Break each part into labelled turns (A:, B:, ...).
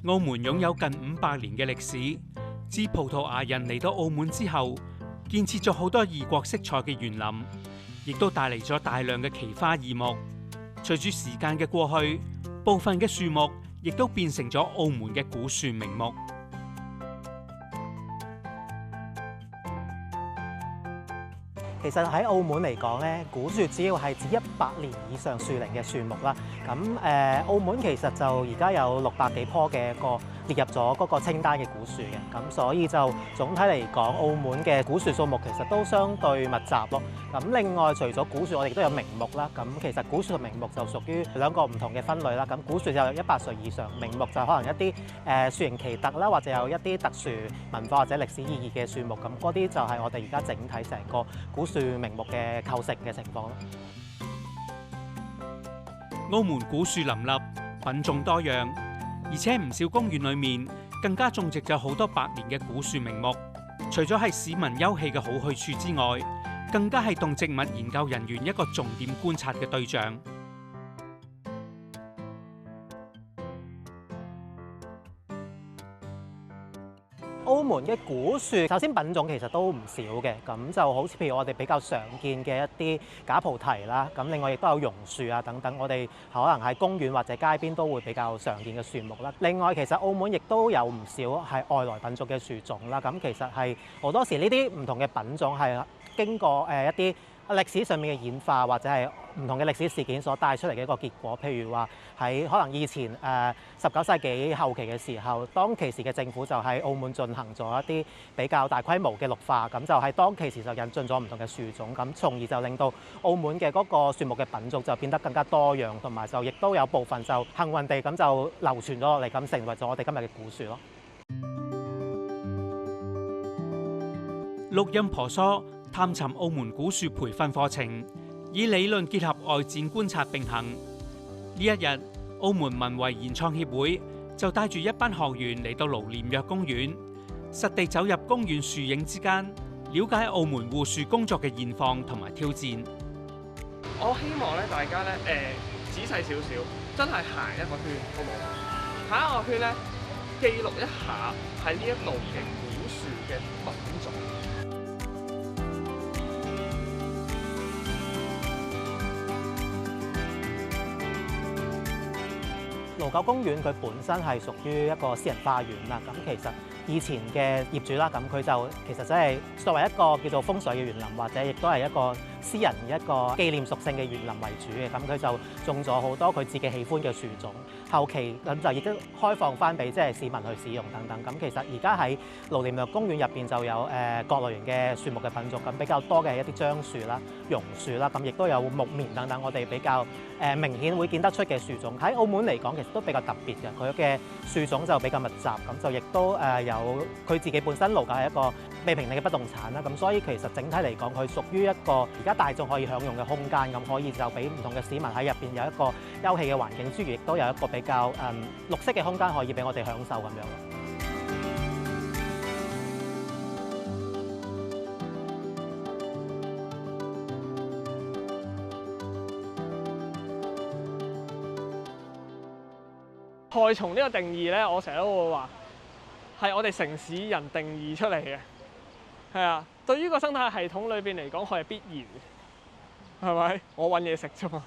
A: 澳門擁有近500年嘅歷史，自葡萄牙人嚟到澳門之後，建設咗好多異國色彩嘅園林，亦都帶嚟咗大量嘅奇花異木。隨住時間嘅過去，部分嘅樹木亦都變成咗澳門嘅古樹名木。
B: 其實喺澳門嚟講咧，古樹主要係指100年以上樹齡嘅樹木啦。咁澳門其實就而家有600幾棵嘅列入咗嗰個清單嘅古樹嘅。咁所以就總體嚟講，澳門嘅古樹數目其實都相對密集咯。咁另外除咗古樹，我哋都有名木啦。咁其實古樹同名木就屬於兩個唔同嘅分類啦。咁古樹就有100歲以上，名木就可能一啲樹形奇特啦，或者有一啲特殊文化或者歷史意義嘅樹木。咁嗰啲就係我哋而家整體成個古樹名木嘅構成嘅情況咯。
A: 澳門古樹林立，品種多樣，而且唔少公園裏面更加種植咗好多百年嘅古樹名木。除咗係市民休憩嘅好去處之外，更加係動植物研究人員一個重點觀察嘅對象。
B: 澳門嘅古樹，首先品種其實都唔少嘅，咁就好似譬如我哋比較常見嘅一啲假菩提啦，咁另外亦都有榕樹啊等等，我哋可能喺公園或者街邊都會比較常見嘅樹木啦。另外其實澳門亦都有唔少係外來品種嘅樹種啦，咁其實係好多時呢啲唔同嘅品種係經過一啲歷史上面嘅演化或者係唔同嘅歷史事件所帶出嚟嘅一個結果。譬如話喺可能以前19世紀後期嘅時候，當其時嘅政府就喺澳門進行咗一啲比較大規模嘅綠化，咁就喺當其時就引進咗唔同嘅樹種，咁從而就令到澳門嘅嗰個樹木嘅品種就變得更加多樣，同埋就亦都有部分就幸運地咁就流傳咗落嚟，咁成為咗我哋今日嘅古樹咯。
A: 錄音婆娑探尋澳門古樹培訓課程，以理論結合外展觀察並行。呢一日，澳門文遺研創協會就帶住一班學員嚟到盧廉若公園，實地走入公園樹影之間，了解澳門護樹工作嘅現況同埋挑戰。
C: 我希望咧大家咧仔細少少，真係行一個圈，好唔好？行一個圈咧，記錄一下喺呢一度嘅古樹嘅品種。
B: 盧九公園佢本身係屬於一個私人花園啦，咁其實以前嘅業主啦，咁佢就其實真係作為一個叫做風水嘅園林，或者亦都係一個私人一個紀念屬性嘅園林為主嘅，咁佢就種咗好多佢自己喜歡嘅樹種。後期咁就亦都開放翻俾即係市民去使用等等。咁其實而家喺盧廉若公園入邊就有各類型嘅樹木嘅品種，咁比較多嘅係一啲樟樹啦、榕樹啦，咁亦都有木棉等等，我哋比較明顯會見得出嘅樹種。喺澳門嚟講，其實都比較特別嘅，佢嘅樹種就比較密集，咁就亦都有佢自己本身盧九係一個未平定嘅不動產啦，咁所以其實整體嚟講，佢屬於一個而家大眾可以享用嘅空間，咁可以就俾唔同嘅市民喺入邊有一個休憩嘅環境之餘，亦都有一個比較綠色嘅空間可以俾我哋享受咁樣。
C: 害蟲呢個定義咧，我成日都會話係我哋城市人定義出嚟嘅，係啊。對於個生態系統裏邊嚟講，佢係必然嘅，係咪？我揾嘢食啫嘛。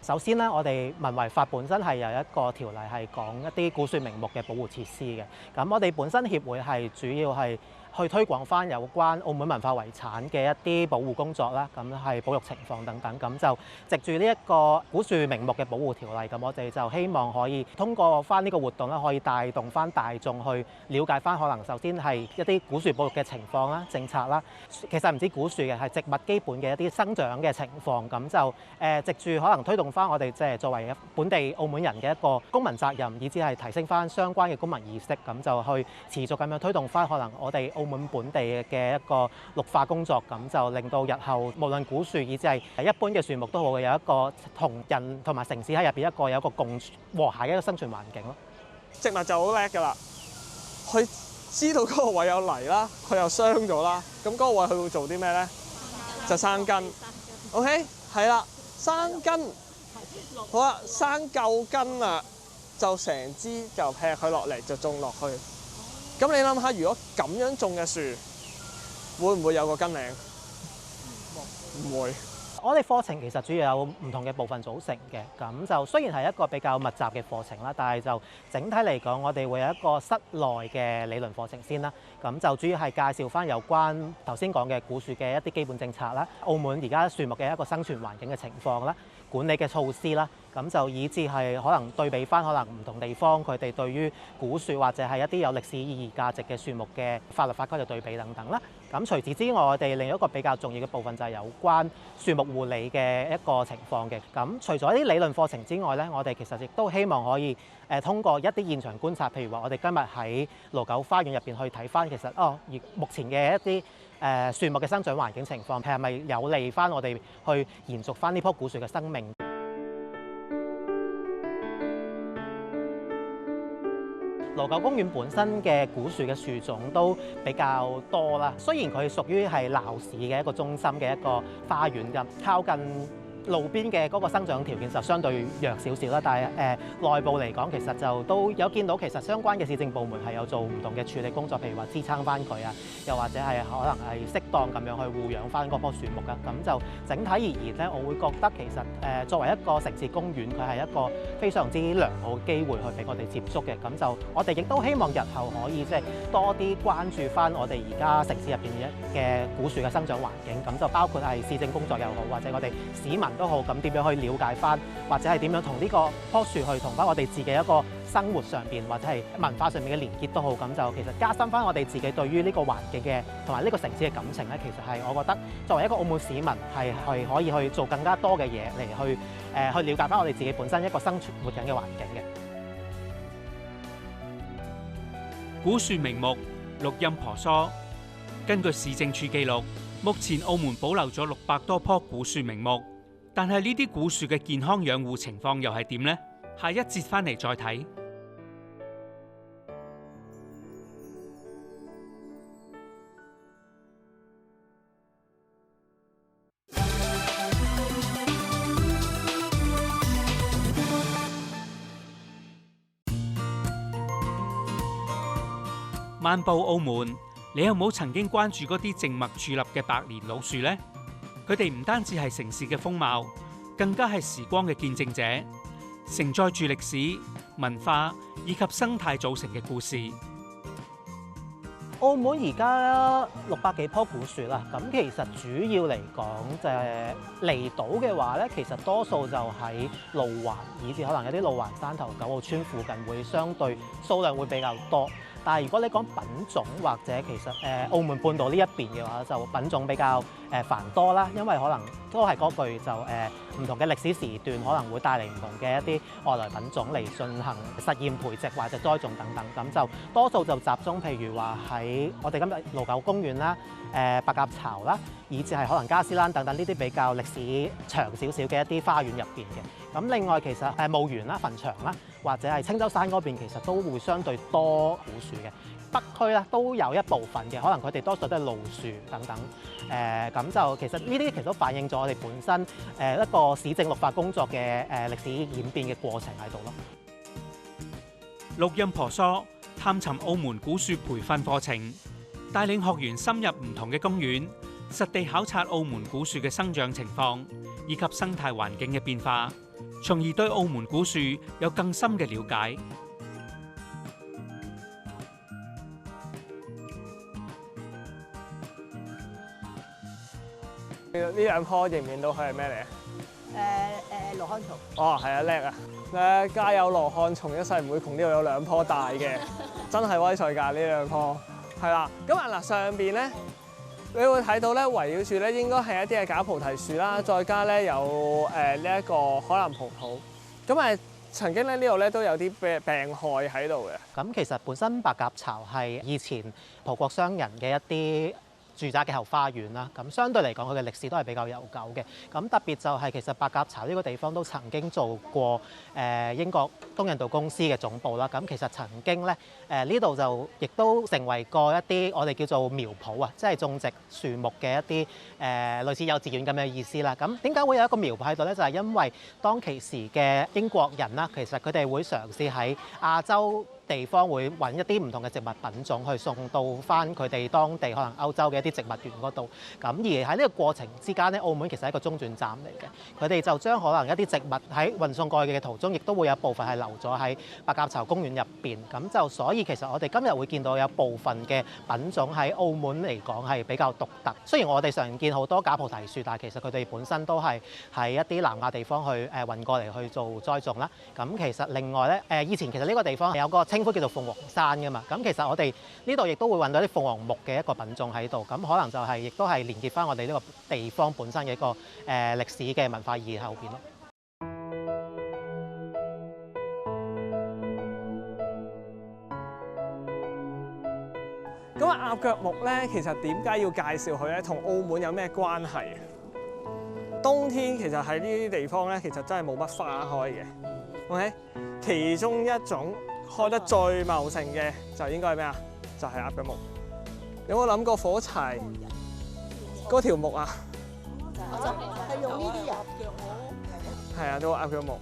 B: 首先咧，我哋文遺法本身係有一個條例係講一啲古樹名木嘅保護設施嘅。咁我哋本身協會係主要係去推廣翻有關澳門文化遺產嘅一啲保護工作啦，咁係保育情況等等。咁就藉住呢一個古樹名木嘅保護條例，咁我哋就希望可以通過翻呢個活動啦，可以帶動翻大眾去了解翻可能首先係一啲古樹保育嘅情況啦、政策啦。其實唔止古樹嘅，係植物基本嘅一啲生長嘅情況。咁就藉住可能推動翻我哋即係作為本地澳門人嘅一個公民責任，以至係提升翻相關嘅公民意識，咁就去持續咁樣推動翻可能我哋澳門本地嘅一個綠化工作，咁就令到日後無論古樹以至係一般嘅樹木都好，有一個同人同埋城市喺入邊有一個共和諧嘅一個生存環境咯。
C: 植物就好叻㗎啦，佢知道嗰個位有泥啦，佢又傷咗啦，咁嗰個位佢會做啲咩咧？就生根。OK， 係啦，生根。好啦，生夠根啦，就成支就劈佢落嚟就種落去。咁你諗下，如果咁樣種嘅樹，會唔會有個根領？唔會。
B: 我哋課程其實主要有唔同嘅部分組成嘅，咁就雖然係一個比較密集嘅課程啦，但係就整體嚟講，我哋會有一個室內嘅理論課程先啦。咁就主要係介紹翻有關頭先講嘅古樹嘅一啲基本政策啦，澳門而家樹木嘅一個生存環境嘅情況啦，管理嘅措施啦，咁就以至係可能對比翻可能唔同地方佢哋對於古樹或者係一啲有歷史意義價值嘅樹木嘅法律法規嘅對比等等啦。咁除此之外，我哋另一個比較重要嘅部分就係有關樹木護理嘅一個情況嘅。咁除咗啲理論課程之外咧，我哋其實亦都希望可以通過一啲現場觀察，譬如話我哋今日喺盧九花園入邊去睇翻，其實而目前嘅一啲樹木嘅生長環境情況係咪有利翻我哋去延續翻呢棵古樹嘅生命？盧九公園本身嘅古樹嘅樹種都比較多啦，雖然佢屬於係鬧市嘅一個中心嘅一個花園咁，靠近路邊嘅嗰個生長條件就相對弱少少啦，但係內部嚟講，其實就都有見到其實相關嘅市政部門係有做唔同嘅處理工作，譬如話支撐翻佢啊，又或者係可能係適當咁樣去護養翻嗰棵樹木啊。咁就整體而言咧，我會覺得其實作為一個城市公園，佢係一個非常之良好嘅機會去俾我哋接觸嘅。咁就我哋亦都希望日後可以即係多啲關注翻我哋而家城市入邊嘅古樹嘅生長環境。咁就包括係市政工作又好，或者我哋市民都好，咁點樣去了解翻，或者係點樣同呢個棵樹去同翻我哋自己一個生活上邊或者係文化上面嘅連結都好，咁就其實加深翻我哋自己對於呢個環境嘅同埋呢個城市嘅感情咧，其實係我覺得作為一個澳門市民係可以去做更加多嘅嘢嚟去了解翻我哋自己本身一個生存活緊嘅環境嘅。
A: 古樹名木，綠蔭婆娑。根據市政處記錄，目前澳門保留咗600多棵古樹名木。但係呢啲古樹嘅健康養護情況又係點呢？下一節翻嚟再睇。漫步澳門，你有冇曾經關注嗰啲靜默佇立嘅百年老樹呢？佢哋唔單止係城市嘅風貌，更加係時光嘅見證者，承載住歷史、文化以及生態組成嘅故事。
B: 澳門而家600幾棵古樹啦，咁其實主要嚟講就係離島嘅話咧，其實多數就喺路環，以至可能有啲路環山頭9號村附近會相對數量會比較多。但係如果你講品種或者其實澳門半島呢一邊嘅話，就品種比較繁多啦，因為可能都係嗰句就唔同嘅歷史時段可能會帶嚟唔同嘅一啲外來品種嚟進行實驗培植或者栽種等等，咁就多數就集中譬如話喺我哋今日盧九公園啦、白鴿巢啦，以至係可能加斯蘭等等呢啲比較歷史長少少嘅一啲花園入邊嘅。咁另外其實墓園啦、墳場啦，或者係青洲山嗰邊其實都會相對多古樹嘅。北區咧都有一部分嘅，可能佢哋多數都係路樹等等。咁就其實呢啲其實都反映咗我哋本身一個市政綠化工作嘅歷史演變嘅過程喺度咯。
A: 綠蔭婆娑，探尋澳門古樹培訓課程，帶領學員深入唔同嘅公園，實地考察澳門古樹嘅生長情況以及生態環境嘅變化，從而對澳門古樹有更深嘅了解。
C: 呢兩棵認唔認到佢係咩嚟啊？
D: 羅漢松。
C: 哦，係啊，叻啊！家有羅漢松，一世唔會窮。呢度有2棵大嘅，真係威水㗎呢2棵。係啦，咁嗱上邊咧，你會睇到咧圍繞住咧應該係一啲嘅假菩提樹啦，再加咧有呢一個海南葡萄。咁曾經咧呢度咧都有啲病害喺度嘅。
B: 咁其實本身白鴿巢係以前葡國商人嘅一啲住宅嘅後花園啦。咁相對嚟講，佢嘅歷史都係比較悠久嘅。咁特別就係其實白鴿巢呢個地方都曾經做過英國東印度公司嘅總部啦。咁其實曾經咧呢度就亦都成為過一啲我哋叫做苗圃啊，即係種植樹木嘅一啲類似幼稚園咁嘅意思啦。咁點解會有一個苗圃喺度咧？就係因為當其時嘅英國人啦，其實佢哋會嘗試喺亞洲地方會揾一啲唔同嘅植物品種去送到翻佢哋當地可能歐洲嘅一啲植物園嗰度。咁而喺呢個過程之間咧，澳門其實係一個中轉站嚟嘅。佢哋就將可能一啲植物喺運送過去嘅途中，亦都會有部分係留咗喺白鴿巢公園入邊。咁就所以其實我哋今日會見到有部分嘅品種喺澳門嚟講係比較獨特。雖然我哋常見好多假菩提樹，但係其實佢哋本身都係喺一啲南亞地方去運過嚟去做栽種啦。咁其實另外咧以前其實呢個地方有個稱呼叫做鳳凰山㗎嘛。咁其實我哋呢度亦都會揾到啲鳳凰木嘅一個品種喺度。咁可能就係亦都係連結翻我哋呢個地方本身嘅一個歷史嘅文化意義喺後邊咯。
C: 咁鴨腳木咧，其實點解要介紹佢咧？同澳門有咩關係？冬天其實喺呢啲地方咧，其實真係冇乜花開嘅。OK， 其中一種開得最茂盛嘅就應該係咩啊？就係鴨腳木。有冇諗過火柴嗰條木啊？
D: 我就係用呢啲鴨腳木。
C: 係啊，都鴨腳木。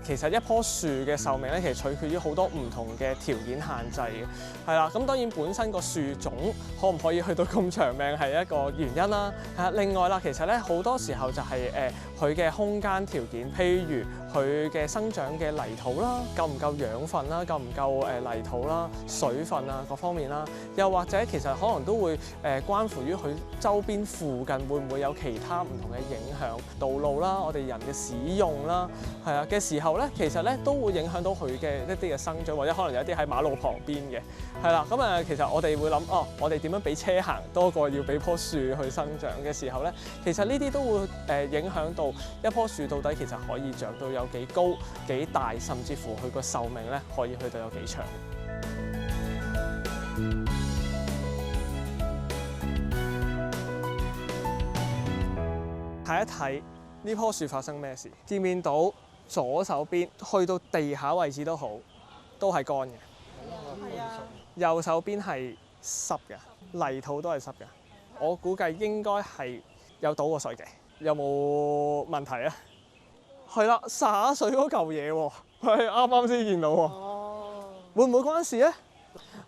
C: 其實一棵樹嘅壽命咧，其實取決於好多唔同嘅條件限制嘅，係啦。咁當然本身個樹種可唔可以去到咁長命係一個原因啦。係啊，另外啦，其實咧好多時候就係佢嘅空間條件，譬如佢嘅生長嘅泥土啦，夠唔夠養分啦，夠唔夠泥土啦、水分啊各方面啦，又或者其實可能都會關乎於佢周邊附近會唔會有其他唔同嘅影響，道路啦、我哋人嘅使用啦，係啊嘅時候咧，其實咧都會影響到佢嘅一啲嘅生長，或者可能有一啲喺馬路旁邊嘅，係啦。咁其實我哋會諗我哋點樣俾車行多過要俾棵樹去生長嘅時候咧，其實呢啲都會影響到一棵樹到底其實可以長到有幾高、幾大，甚至乎佢個壽命咧可以去到有幾長。睇一睇呢棵樹發生咩事，見唔見到左手邊去到地下位置都好，都係乾嘅。
D: 係啊。
C: 右手邊係濕嘅，泥土都係濕嘅。我估計應該係有倒過水嘅，有冇問題啊？係啦，灑水嗰嚿嘢喎，係啱啱先見到喎。
D: 哦。
C: 會唔會關事咧？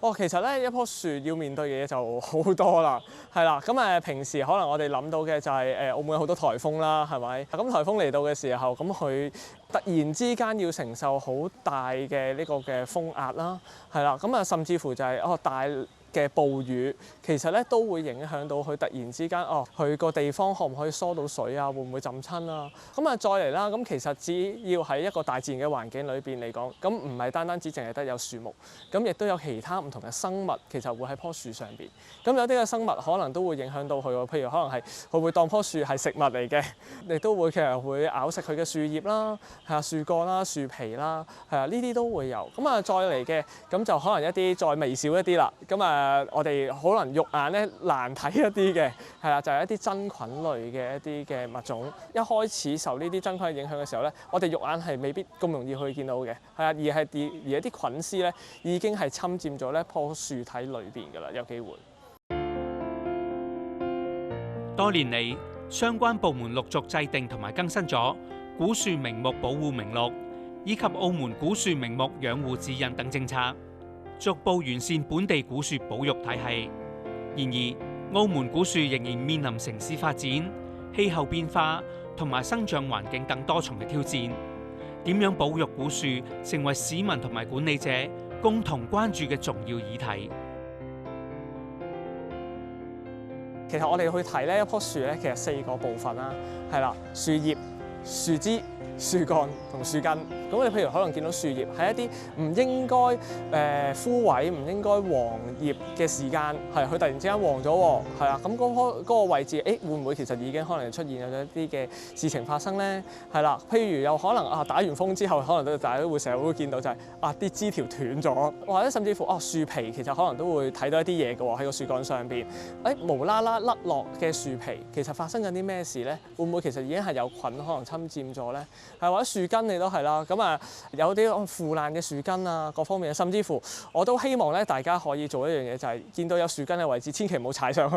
C: 其實咧一棵樹要面對嘅嘢就好多啦，係啦。咁平時可能我哋諗到嘅就係澳門有好多颱風啦，係咪？咁颱風嚟到嘅時候，咁佢突然之間要承受好大嘅呢個嘅風壓啦，係啦。咁甚至乎就係大嘅暴雨，其實咧都會影響到佢突然之間佢個地方可唔可以疏到水啊？會唔會浸親啊？再嚟啦，咁其實只要喺一個大自然嘅環境裏邊嚟講，咁唔係單單只淨係得有樹木，咁亦都有其他唔同嘅生物，其實會喺棵樹上邊。咁有啲嘅生物可能都會影響到佢喎，譬如可能係佢會當棵樹係食物嚟嘅，亦都會其實會咬食佢嘅樹葉啦、樹幹啦、樹皮啦，呢啲都會有。再嚟嘅咁就可能一啲再微小一啲啦，我哋可能肉眼咧難睇一啲嘅，係啦，就係一啲真菌類嘅一啲嘅物種。一開始受呢啲真菌影響嘅時候咧，我哋肉眼係未必咁容易去見到嘅，係啊，而一啲菌絲咧已經係侵佔咗呢棵樹體裏邊㗎啦，有機會。
A: 多年嚟，相關部門陸續制定同埋更新咗古樹名木保護名錄，以及澳門古樹名木養護指引等政策，逐步完善本地古樹保育體系。然而，澳門古樹仍然面臨城市發展、氣候變化同埋生長環境等多重嘅挑戰。點樣保育古樹，成為市民同埋管理者共同關注嘅重要議題。
C: 其實我哋去睇呢一棵樹咧，其實4個部分啦，係啦，樹葉、樹枝、樹幹同樹根。咁你譬如可能見到樹葉係一啲唔應該枯萎、唔應該黃葉嘅時間，係佢突然之間黃咗喎，係啊，咁嗰個位置，會唔會其實已經可能出現咗一啲嘅事情發生咧？係啦，譬如有可能打完風之後，可能大家都會成日會見到就係啲枝條斷咗，或者甚至乎樹皮其實可能都會睇到一啲嘢嘅喎喺個樹幹上邊，無啦啦甩落嘅樹皮，其實發生緊啲咩事咧？會唔會其實已經係有菌可能侵佔咗咧？係或者樹根你都係啦，咁有啲腐爛嘅樹根啊，各方面，甚至乎我都希望咧大家可以做一樣嘢，就係見到有樹根嘅位置，千祈唔好踩上去，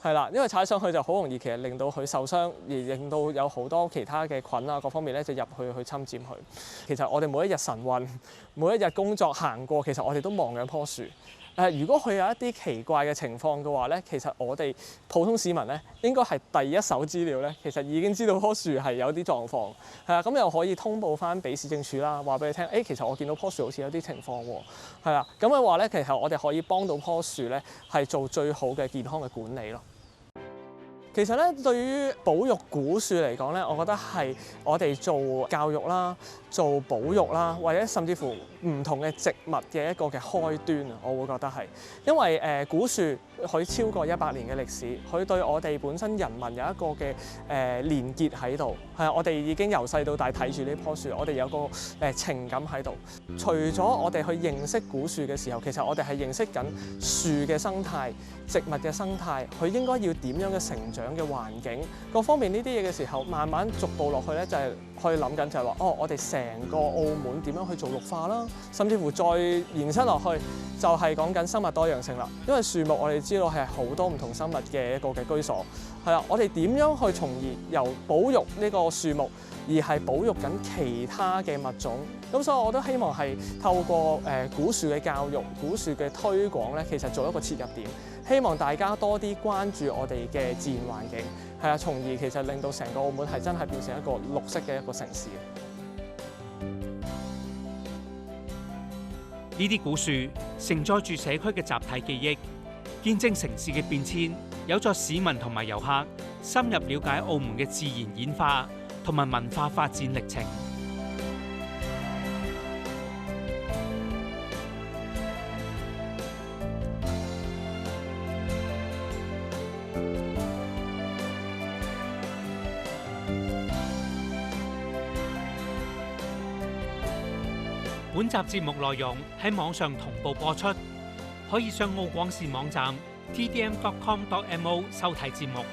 C: 係啦，因為踩上去就好容易其實令到佢受傷，而令到有好多其他嘅菌啊各方面咧就入去侵佔佢。其實我哋每一日晨運，每一日工作行過，其實我哋都望緊棵樹。如果佢有一啲奇怪嘅情況嘅話咧，其實我哋普通市民咧應該係第一手資料咧，其實已經知道棵樹係有啲狀況，係啊，咁又可以通報翻俾市政署啦，話俾你聽，其實我見到棵樹好似有啲情況喎，係啦，咁嘅話咧，其實我哋可以幫到棵樹咧係做最好嘅健康嘅管理咯。其實咧，對於保育古樹嚟講咧，我覺得係我哋做教育啦、做保育啦，或者甚至乎唔同嘅植物嘅一個嘅開端啊，我會覺得係，因為古樹佢超過100年嘅歷史，佢對我哋本身人民有一個嘅連結喺度，係啊，我哋已經由細到大睇住呢棵樹，我哋有個情感喺度。除咗我哋去認識古樹嘅時候，其實我哋係認識緊樹嘅生態、植物嘅生態，佢應該要點樣嘅成長嘅環境，各方面呢啲嘢嘅時候，慢慢逐步落去咧，就係可以諗緊就係話，我哋成個澳門點樣去做綠化啦，甚至乎再延伸落去，就係講緊生物多樣性啦。因為樹木我哋知道係好多唔同生物嘅一個嘅居所，係啊，我哋點樣去從而由保育呢個樹木，而係保育緊其他嘅物種。咁所以我都希望係透過古樹嘅教育、古樹嘅推廣咧，其實做一個切入點。希望大家多啲關注我哋嘅自然環境，係啊，從而其實令到成個澳門係真係變成一個綠色嘅一個城市。
A: 呢啲古樹承載住社區嘅集體記憶，見證城市嘅變遷，有助市民同埋遊客深入了解澳門嘅自然演化同埋文化發展歷程。本集節目內容喺網上同步播出，可以上澳廣視網站tdm.com.mo 收睇節目。